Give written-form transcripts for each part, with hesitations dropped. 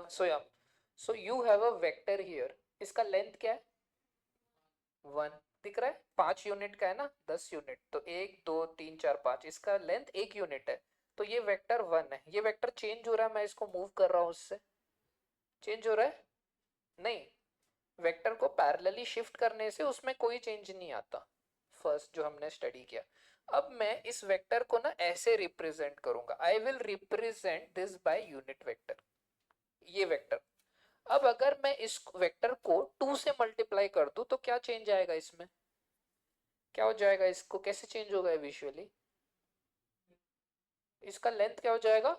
So you have a vector here, इसका length क्या है 1 दिख रहा है, 5 यूनिट का है ना, 10 यूनिट, तो 1 2 3 4 5, इसका लेंथ 1 यूनिट है, तो ये वेक्टर 1 है। ये वेक्टर चेंज हो रहा है, मैं इसको मूव कर रहा हूं उससे, चेंज हो रहा है नहीं, वेक्टर को पैरेलली शिफ्ट करने से उसमें कोई चेंज नहीं आता, फर्स्ट जो हमने स्टडी किया। अब मैं इस वेक्टर को ना ऐसे रिप्रेजेंट करूंगा, I will represent this by unit vector, ये वेक्टर। अब अगर मैं इस वेक्टर को 2 से मल्टीप्लाई कर दूं तो क्या चेंज आएगा इसमें, क्या हो जाएगा, इसको कैसे चेंज होगा विजुअली, इसका लेंथ क्या हो जाएगा,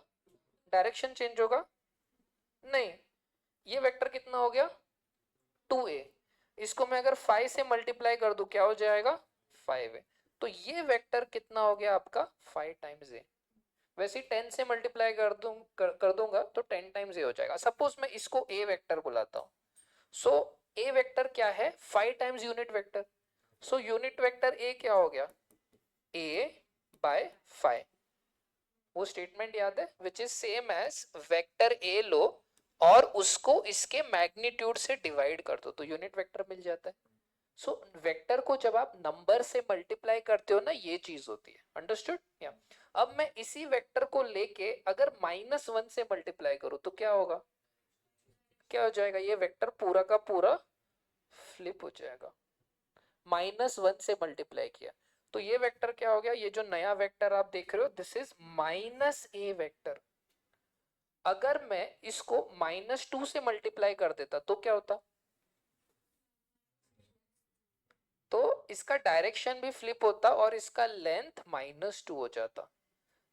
डायरेक्शन चेंज होगा नहीं, ये वेक्टर कितना हो गया 2a, इसको मैं अगर 5 से मल्टीप्लाई कर दूं क्या हो जाएगा 5a, तो ये वेक्टर कितना हो गया आपका 5 टाइम्स a। वैसे ही 10 से मल्टीप्लाई कर दूंगा तो 10 टाइम्स a हो जाएगा। सपोज मैं इसको a वेक्टर बुलाता हूं, सो a वेक्टर क्या है 5 times unit vector, so unit vector a क्या हो गया a बाय 5, वो स्टेटमेंट याद है, which is same as vector a लो और उसको इसके मैग्नीट्यूड से डिवाइड कर दो तो यूनिट वेक्टर मिल जाता है। सो वेक्टर को जब आप नंबर से मल्टीप्लाई करते हो ना, ये चीज होती है, अंडरस्टूड या। अब मैं इसी वेक्टर को लेके अगर -1 से मल्टीप्लाई करूं तो क्या होगा, क्या हो जाएगा, ये वेक्टर पूरा का पूरा फ्लिप हो जाएगा, -1 से मल्टीप्लाई किया तो ये वेक्टर क्या हो गया, ये जो नया वेक्टर आप देख रहे हो दिस इज -a वेक्टर। अगर मैं इसको -2 से मल्टीप्लाई कर देता तो क्या होता, तो इसका डायरेक्शन भी फ्लिप होता और इसका लेंथ -2 हो जाता।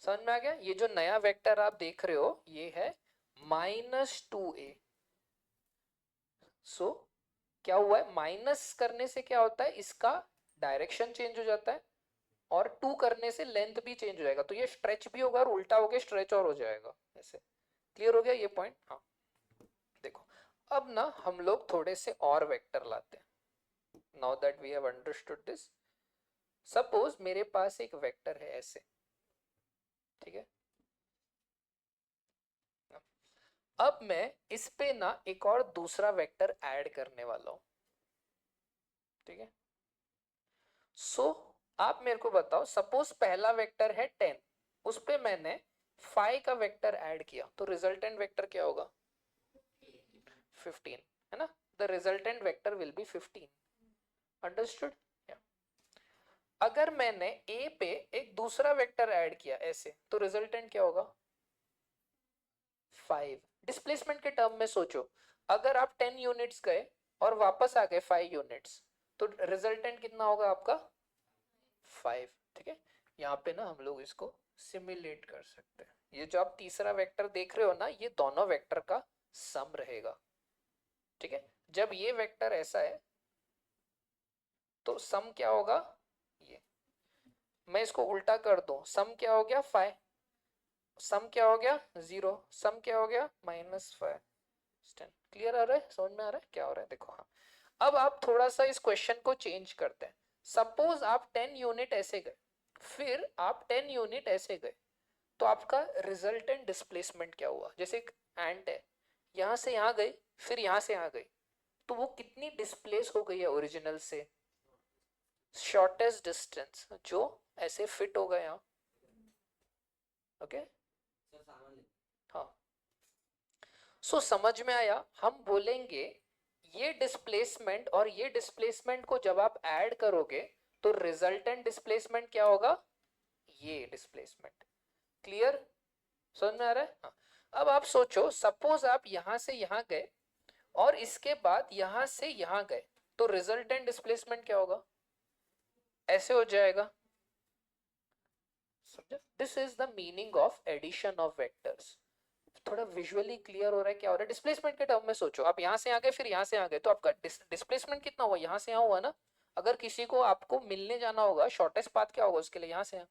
समझ में आ गया, ये जो नया वेक्टर आप देख रहे हो ये है -2a। सो क्या हुआ है, माइनस करने से क्या होता है, इसका डायरेक्शन चेंज हो जाता है और 2 करने से लेंथ भी चेंज हो जाएगा, तो ये स्ट्रेच भी होगा और उल्टा होके स्ट्रेच और हो जाएगा ऐसे। क्लियर हो गया ये पॉइंट, हाँ। देखो अब ना हम लोग थोड़े से और वेक्टर लाते हैं, now that we have understood this. Suppose मेरे पास एक वेक्टर है ऐसे, ठीक है, अब मैं इस पे ना एक और दूसरा वेक्टर ऐड करने वाला हूं, ठीक है। सो आप मेरे को बताओ, सपोज पहला वेक्टर है 10, उस पे मैंने 5 का वेक्टर ऐड किया तो रिजल्टेंट वेक्टर क्या होगा 15, है ना, the resultant vector will be 15, understood. अगर मैंने ए पे एक दूसरा वेक्टर ऐड किया ऐसे तो रिजल्टेंट क्या होगा 5। डिस्प्लेसमेंट के टर्म में सोचो, अगर आप 10 यूनिट्स गए और वापस आ गए 5 यूनिट्स तो रिजल्टेंट कितना होगा आपका 5, ठीक है। यहाँ पे ना हम लोग इसको सिमुलेट कर सकते हैं, ये जो आप तीसरा वेक्टर देख रहे हो ना ये दोनों वेक्टर का सम रहेगा, ठीक है। जब ये वेक्टर ऐसा है तो सम क्या होगा, ये मैं इसको उल्टा कर दूं, सम क्या हो गया 5, सम क्या हो गया 0, सम क्या हो गया -5। क्लियर आ रहा है, समझ में आ रहा है क्या हो रहा है, देखो हाँ। अब आप थोड़ा सा इस क्वेश्चन को चेंज करते हैं, सपोज आप 10 यूनिट ऐसे गए, फिर आप 10 यूनिट ऐसे गए, तो आपका रिजल्टेंट डिस्प्लेसमेंट क्या हुआ, जैसे एक एंट है यहां से यहां गई फिर यहां से यहां गई, तो वो कितनी डिस्प्लेस हो गई है ओरिजिनल से, शॉर्टेस्ट डिस्टेंस जो ऐसे फिट हो गए यहाँ, ओके। हाँ, सो समझ में आया, हम बोलेंगे ये डिस्प्लेसमेंट और ये डिस्प्लेसमेंट को जब आप ऐड करोगे तो रिजल्टेंट डिस्प्लेसमेंट क्या होगा, ये डिस्प्लेसमेंट। क्लियर, समझ में आ रहा है, हाँ। अब आप सोचो, सपोज आप यहां से यहां गए और इसके बाद यहां से यहां गए तो रिजल्टेंट डिस्प्लेसमेंट क्या होगा, ऐसे हो जाएगा, समझा। This is the meaning of addition of vectors. थोड़ा विजुअली क्लियर हो रहा है क्या हो रहा है, डिस्प्लेसमेंट के टर्म में सोचो, आप यहां से आ गए फिर यहां से आ गए तो आपका डिस्प्लेसमेंट कितना हुआ, यहां से यहां हुआ ना। अगर किसी को आपको मिलने जाना होगा शॉर्टेस्ट पाथ क्या होगा उसके लिए, यहां से,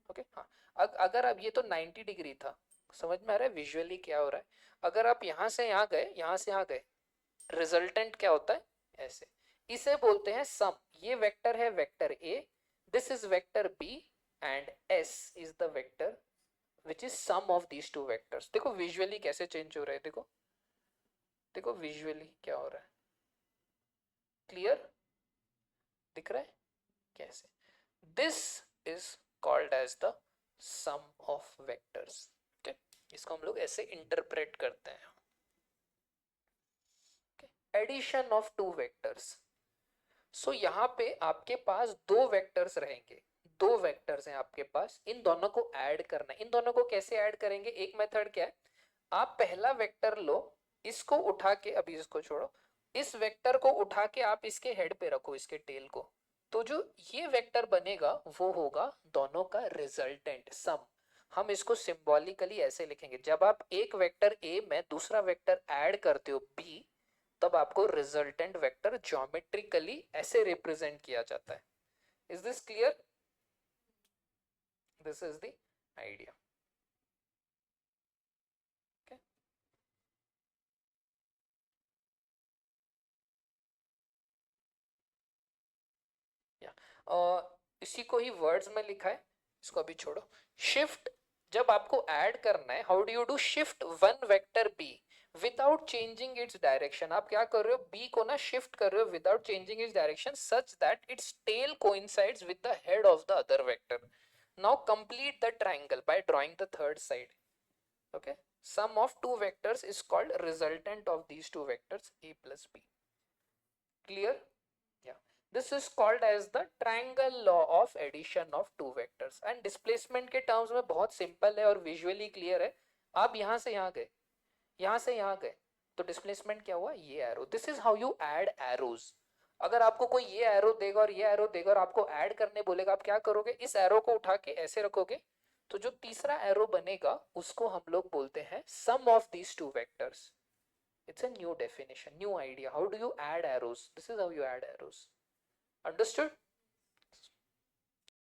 ओके हाँ। अगर अब ये तो 90 डिग्री था, समझ में आ रहा है विजुअली क्या हो रहा है, अगर आप यहां से यहां गए यहां से यहां गए, रिजल्टेंट क्या होता है ऐसे, इसे बोलते हैं सम। ये वेक्टर है vector A, this is vector B and S is the vector which is sum of these two vectors. देखो विजुअली कैसे चेंज हो रहे हैं, देखो देखो विजुअली क्या हो रहा है, क्लियर दिख रहा है कैसे? This is called as the sum of vectors. इसको हम लोग ऐसे इंटरप्रेट करते हैं, addition of two vectors. So यहाँ पे आपके पास दो वेक्टर्स रहेंगे, दो वेक्टर्स हैं आपके पास, इन दोनों को ऐड करना है। इन दोनों को कैसे ऐड करेंगे? एक मेथड क्या है, आप पहला वेक्टर लो, इसको उठा के, अभी इसको छोड़ो, इस वेक्टर को उठा के आप इसके हेड पे रखो, इसके टेल को, तो जो ये वेक्टर बनेगा वो होगा दोनों का रिजल्टेंट, सम। हम इसको सिंबॉलिकली ऐसे लिखेंगे, जब आप एक वेक्टर ए में दूसरा वेक्टर ऐड करते हो बी, तब आपको रिजल्टेंट वेक्टर ज्योमेट्रिकली ऐसे रिप्रेजेंट किया जाता है। Is this clear? This is the idea. इसी को ही वर्ड्स में लिखा है, इसको अभी छोड़ो। शिफ्ट, जब आपको ऐड करना है, how do you do? Shift one vector B without changing its direction. आप क्या कर रहे हो, बी को ना शिफ्ट कर रहे हो without changing its direction, such that its tail coincides with the head of the other vector. Now complete the triangle by drawing the third side. Okay, sum of two vectors is called resultant of these two vectors a plus b. Clear? Yeah, this is called as the triangle law of addition of two vectors, and displacement के terms में बहुत simple है और visually clear है। आप यहाँ से यहाँ गए, यहाँ से यहाँ गए, तो displacement क्या हुआ? ये arrow। this is how you add arrows। अगर आपको कोई ये एरो देगा और ये एरो देगा और आपको ऐड करने बोलेगा, आप क्या करोगे? इस एरो को उठा के ऐसे रखोगे, तो जो तीसरा एरो बनेगा उसको हम लोग बोलते हैं sum of these two vectors. It's a new definition, new idea, how do you add arrows, this is how you add arrows. Understood?